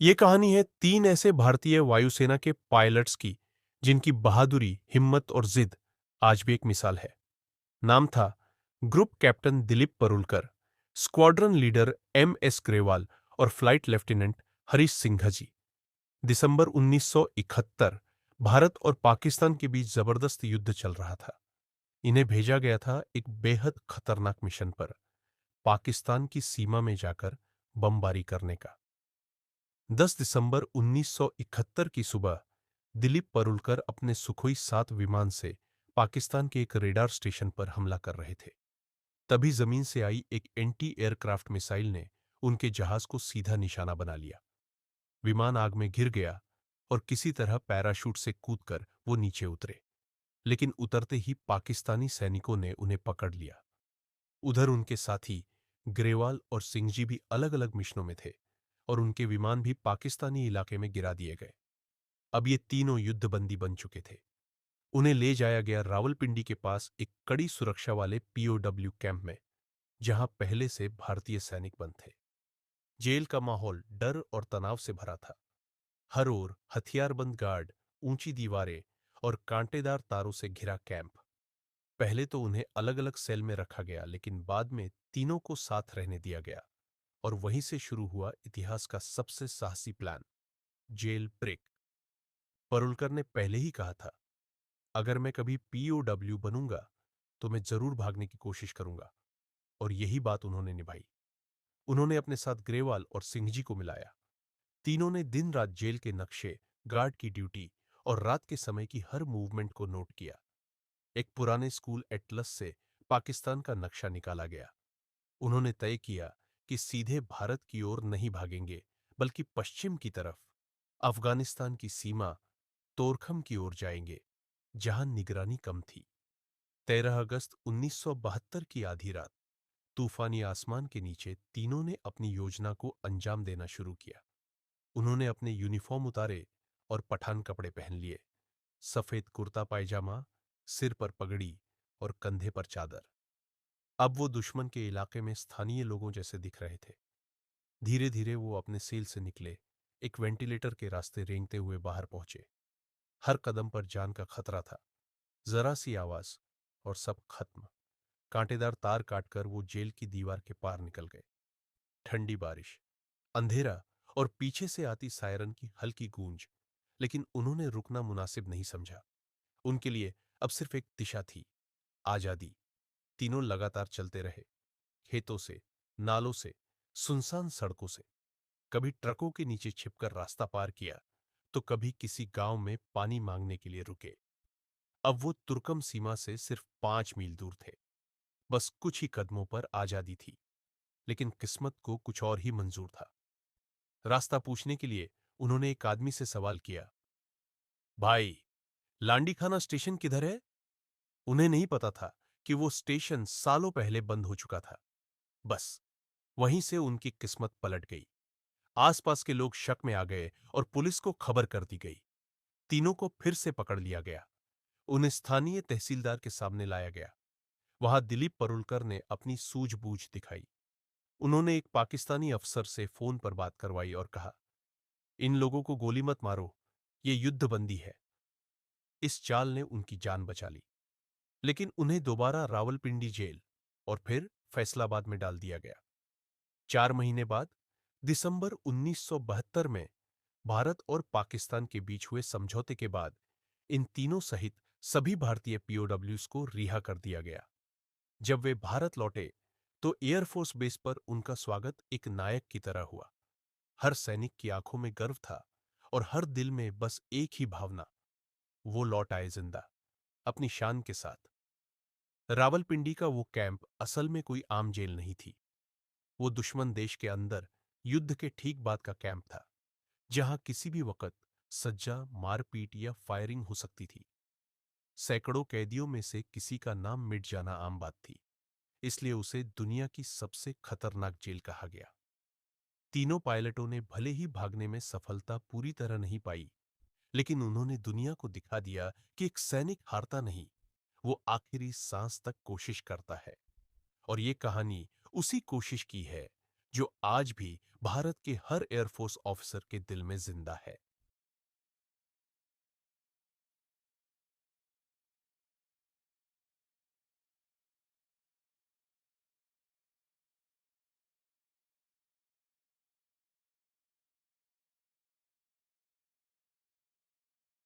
ये कहानी है तीन ऐसे भारतीय वायुसेना के पायलट्स की जिनकी बहादुरी, हिम्मत और जिद आज भी एक मिसाल है। नाम था group captain Dilip Parulkar, squadron leader M S. Grewal और फ्लाइट लेफ्टिनेंट हरीश सिंघा जी। दिसंबर 1971 भारत और पाकिस्तान के बीच जबरदस्त युद्ध चल रहा था। इन्हें भेजा गया था एक बेहद खतरनाक मिशन पर, पाकिस्तान की सीमा में जाकर बमबारी करने का। 10 दिसंबर 1971 की सुबह दिलीप परुलकर अपने सुखोई 7 विमान से पाकिस्तान के एक रेडार स्टेशन पर हमला कर रहे थे। तभी जमीन से आई एक एंटी एयरक्राफ्ट मिसाइल ने उनके जहाज को सीधा निशाना बना लिया। विमान आग में घिर गया और किसी तरह पैराशूट से कूदकर वो नीचे उतरे, लेकिन उतरते ही पाकिस्तानी सैनिकों ने उन्हें पकड़ लिया। उधर उनके साथी ग्रेवाल और सिंह जी भी अलग अलग मिशनों में थे और उनके विमान भी पाकिस्तानी इलाके में गिरा दिए गए। अब ये तीनों युद्धबंदी बन चुके थे। उन्हें ले जाया गया रावलपिंडी के पास एक कड़ी सुरक्षा वाले पीओडब्ल्यू कैंप में, जहां पहले से भारतीय सैनिक बंद थे। जेल का माहौल डर और तनाव से भरा था। हर ओर हथियारबंद गार्ड, ऊंची दीवारें और कांटेदार तारों से घिरा कैंप। पहले तो उन्हें अलग अलग सेल में रखा गया, लेकिन बाद में तीनों को साथ रहने दिया गया और वहीं से शुरू हुआ इतिहास का सबसे साहसी प्लान, जेल ब्रेक। परुलकर ने पहले ही कहा था, अगर मैं कभी पीओडब्ल्यू बनूंगा तो मैं जरूर भागने की कोशिश करूंगा, और यही बात उन्होंने निभाई। उन्होंने अपने साथ ग्रेवाल और सिंह जी को मिलाया। तीनों ने दिन रात जेल के नक्शे, गार्ड की ड्यूटी और रात के समय की हर मूवमेंट को नोट किया। एक पुराने स्कूल एटलस से पाकिस्तान का नक्शा निकाला गया। उन्होंने तय किया कि सीधे भारत की ओर नहीं भागेंगे, बल्कि पश्चिम की तरफ, अफगानिस्तान की सीमा तोरखम की ओर जाएंगे, जहां निगरानी कम थी। 13 अगस्त 1972 की आधी रात तूफानी आसमान के नीचे तीनों ने अपनी योजना को अंजाम देना शुरू किया। उन्होंने अपने यूनिफॉर्म उतारे और पठान कपड़े पहन लिए, सफेद कुर्ता पायजामा, सिर पर पगड़ी और कंधे पर चादर। अब वो दुश्मन के इलाके में स्थानीय लोगों जैसे दिख रहे थे। धीरे धीरे वो अपने सेल से निकले, एक वेंटिलेटर के रास्ते रेंगते हुए बाहर पहुंचे। हर कदम पर जान का खतरा था। जरा सी आवाज और सब खत्म। कांटेदार तार काटकर वो जेल की दीवार के पार निकल गए। ठंडी बारिश, अंधेरा और पीछे से आती सायरन की हल्की गूंज, लेकिन उन्होंने रुकना मुनासिब नहीं समझा। उनके लिए अब सिर्फ एक दिशा थी, आजादी। तीनों लगातार चलते रहे, खेतों से, नालों से, सुनसान सड़कों से। कभी ट्रकों के नीचे छिपकर रास्ता पार किया, तो कभी किसी गांव में पानी मांगने के लिए रुके। अब वो तुर्कम सीमा से सिर्फ 5 मील दूर थे। बस कुछ ही कदमों पर आजादी थी, लेकिन किस्मत को कुछ और ही मंजूर था। रास्ता पूछने के लिए उन्होंने एक आदमी से सवाल किया, भाई, लांडीखाना स्टेशन किधर है? उन्हें नहीं पता था कि वो स्टेशन सालों पहले बंद हो चुका था। बस वहीं से उनकी किस्मत पलट गई। आसपास के लोग शक में आ गए और पुलिस को खबर कर दी गई। तीनों को फिर से पकड़ लिया गया। उन्हें स्थानीय तहसीलदार के सामने लाया गया। वहां दिलीप परुलकर ने अपनी सूझबूझ दिखाई। उन्होंने एक पाकिस्तानी अफसर से फोन पर बात करवाई और कहा, इन लोगों को गोली मत मारो, ये युद्धबंदी है। इस चाल ने उनकी जान बचा ली, लेकिन उन्हें दोबारा रावलपिंडी जेल और फिर फैसलाबाद में डाल दिया गया। 4 महीने बाद दिसंबर 1972 में भारत और पाकिस्तान के बीच हुए समझौते के बाद इन तीनों सहित सभी भारतीय पीओडब्ल्यूज को रिहा कर दिया गया। जब वे भारत लौटे तो एयरफोर्स बेस पर उनका स्वागत एक नायक की तरह हुआ। हर सैनिक की आंखों में गर्व था और हर दिल में बस एक ही भावना, वो लौट आए जिंदा, अपनी शान के साथ। रावलपिंडी का वो कैंप असल में कोई आम जेल नहीं थी। वो दुश्मन देश के अंदर युद्ध के ठीक बाद का कैंप था, जहां किसी भी वक्त सज्जा, मारपीट या फायरिंग हो सकती थी। सैकड़ों कैदियों में से किसी का नाम मिट जाना आम बात थी, इसलिए उसे दुनिया की सबसे खतरनाक जेल कहा गया। तीनों पायलटों ने भले ही भागने में सफलता पूरी तरह नहीं पाई, लेकिन उन्होंने दुनिया को दिखा दिया कि एक सैनिक हारता नहीं, वो आखिरी सांस तक कोशिश करता है। और ये कहानी उसी कोशिश की है, जो आज भी भारत के हर एयरफोर्स ऑफिसर के दिल में जिंदा है।